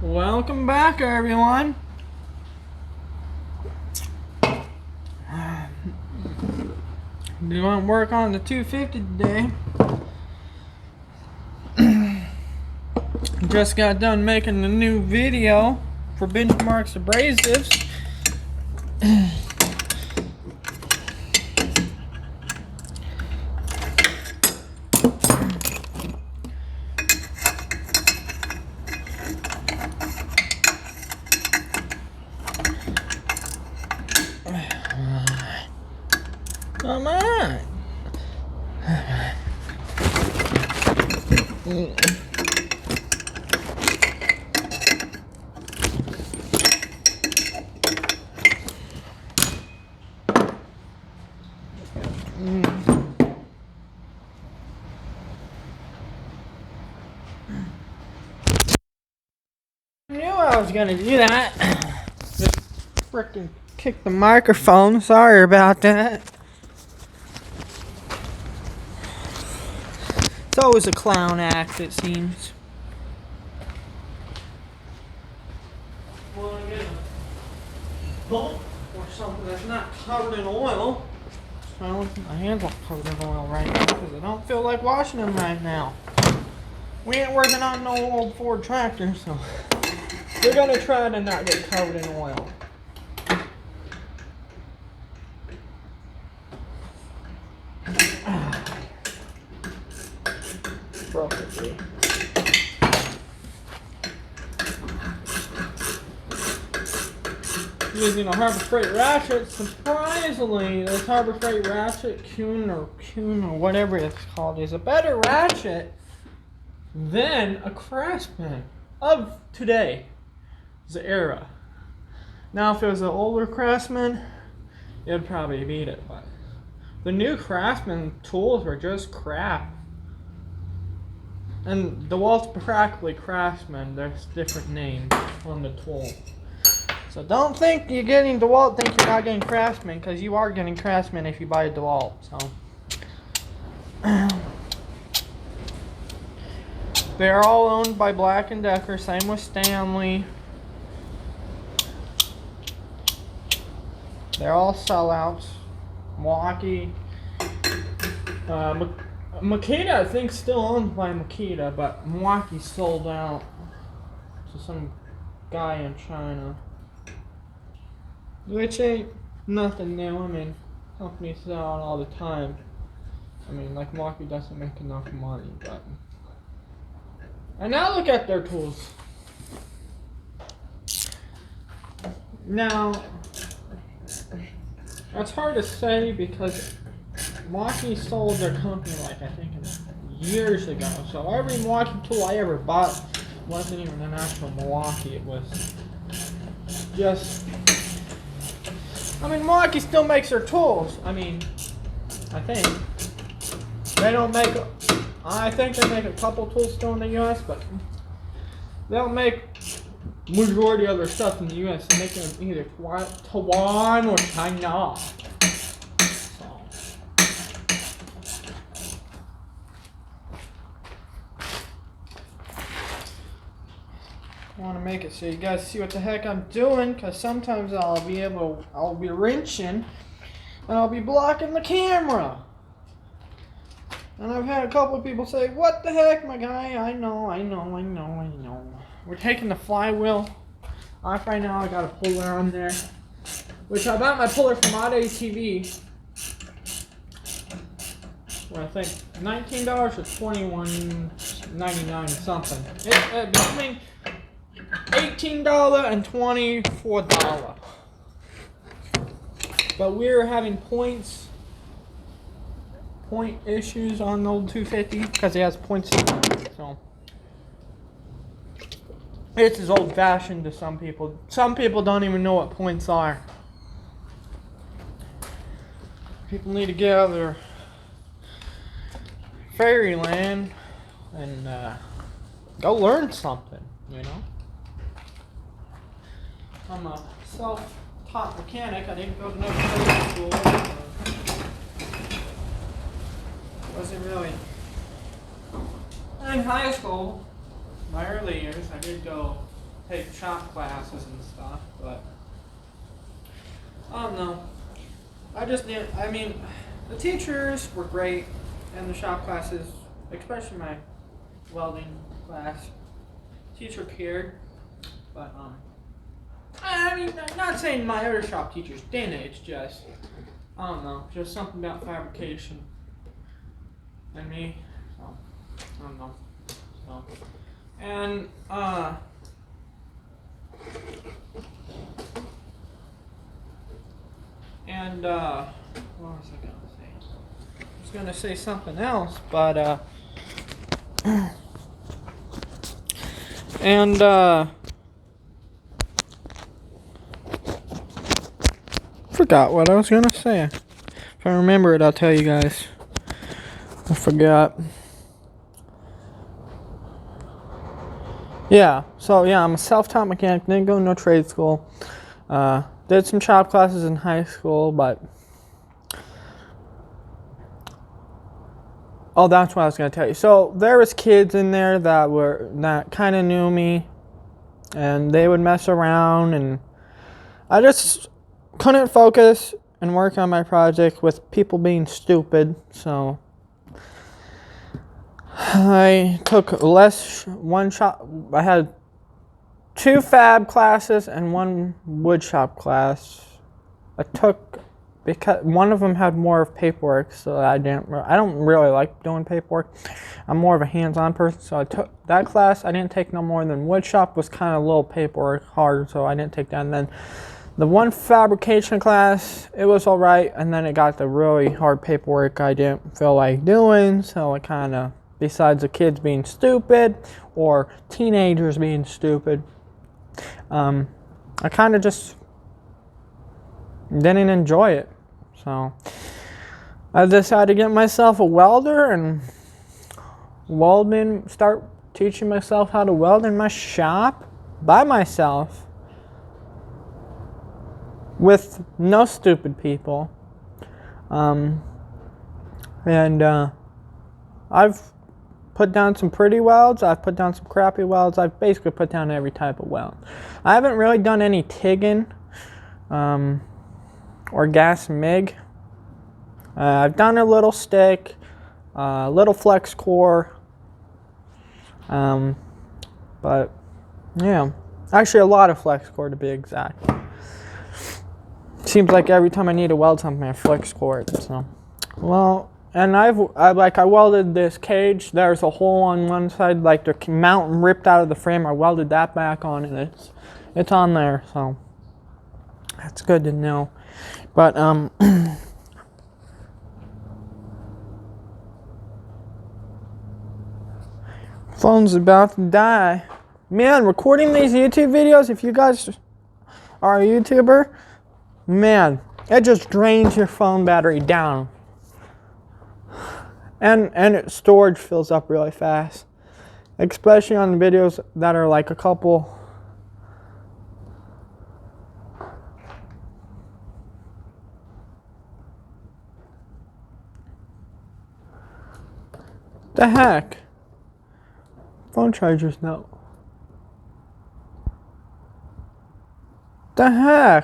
Welcome back, everyone. Doing work on the 250 today. Just got done making the new video for Benchmarks Abrasives. Come on. I knew I was gonna do that. Just frickin' kick the microphone. Sorry about that. It's always a clown act, it seems. Want to get a bolt or something that's not covered in oil. So my hands are covered in oil right now because I don't feel like washing them right now. We ain't working on no old Ford tractor, so we're gonna try to not get covered in oil. Perfectly. Using a Harbor Freight ratchet, surprisingly, this Harbor Freight ratchet, Kuhn or whatever it's called, is a better ratchet than a Craftsman of today, the era. Now, if it was an older Craftsman, it'd probably beat it, but the new Craftsman tools are just crap. And DeWalt's practically Craftsman, there's different names on the tool. So don't think you're getting DeWalt, think you're not getting Craftsman, because you are getting Craftsman if you buy a DeWalt. So they're all owned by Black & Decker, same with Stanley. They're all sellouts. Milwaukee. Makita, I think, still owned by Makita, but Milwaukee sold out to some guy in China. Which ain't nothing new. I mean, companies sell out all the time. I mean, like Milwaukee doesn't make enough money, but. And now look at their tools. Now, it's hard to say because Milwaukee sold their company, like, I think years ago. So every Milwaukee tool I ever bought wasn't even an actual Milwaukee. It was just. I mean, Milwaukee still makes their tools. I mean, I think. They don't make. I think they make a couple tools still in the U.S., but they don't make majority of their stuff in the U.S. They make them either Taiwan or China. I want to make it so you guys see what the heck I'm doing, because sometimes I'll be wrenching and I'll be blocking the camera. And I've had a couple of people say, what the heck, my guy? I know. We're taking the flywheel off right now. I got a puller on there, which I bought my puller from odyssey for I think $19 or $21.99 something. Between $18 and $24. But we're having point issues on the old 250 because it has points in it. So it's as old fashioned to some people. Some people don't even know what points are. People need to get out of their fairyland and go learn something, you know. I'm a self-taught mechanic. I didn't go to no trade school. Wasn't really. In high school, my early years, I did go take shop classes and stuff, but I don't know. I mean, the teachers were great, and the shop classes, especially my welding class, teacher cared, but I mean, I'm not saying my other shop teachers didn't, it's just, I don't know, just something about fabrication and me, so, I don't know, so, and, what was I gonna say? I was gonna say something else, but, and, forgot what I was gonna say. If I remember it, I'll tell you guys. I forgot. Yeah, so yeah, I'm a self-taught mechanic, didn't go to no trade school. Did some shop classes in high school, but... Oh, that's what I was gonna tell you. So there was kids in there that kind of knew me, and they would mess around, and I just couldn't focus and work on my project with people being stupid, so I took I had 2 fab classes and 1 wood shop class. I took, because one of them had more of paperwork, so I don't really like doing paperwork. I'm more of a hands-on person, so I took that class. I didn't take no more than wood shop was kind of a little paperwork hard, so I didn't take that. And then the 1 fabrication class, it was all right, and then it got the really hard paperwork I didn't feel like doing, so it kind of, besides the kids being stupid or teenagers being stupid, I kind of just didn't enjoy it. So I decided to get myself a welder and start teaching myself how to weld in my shop by myself with no stupid people. I've put down some pretty welds, I've put down some crappy welds, I've basically put down every type of weld. I haven't really done any TIGging or gas MIG. I've done a little stick, a little flex core, but yeah, actually a lot of flex core to be exact. Seems like every time I need to weld something, I flex core it. So, well, and I welded this cage. There's a hole on one side, like the mountain ripped out of the frame. I welded that back on, and it's on there. So that's good to know. But phone's about to die. Man, recording these YouTube videos, if you guys are a YouTuber, man, it just drains your phone battery down. And storage fills up really fast. Especially on the videos that are like a couple. The heck? Phone chargers, no. The heck?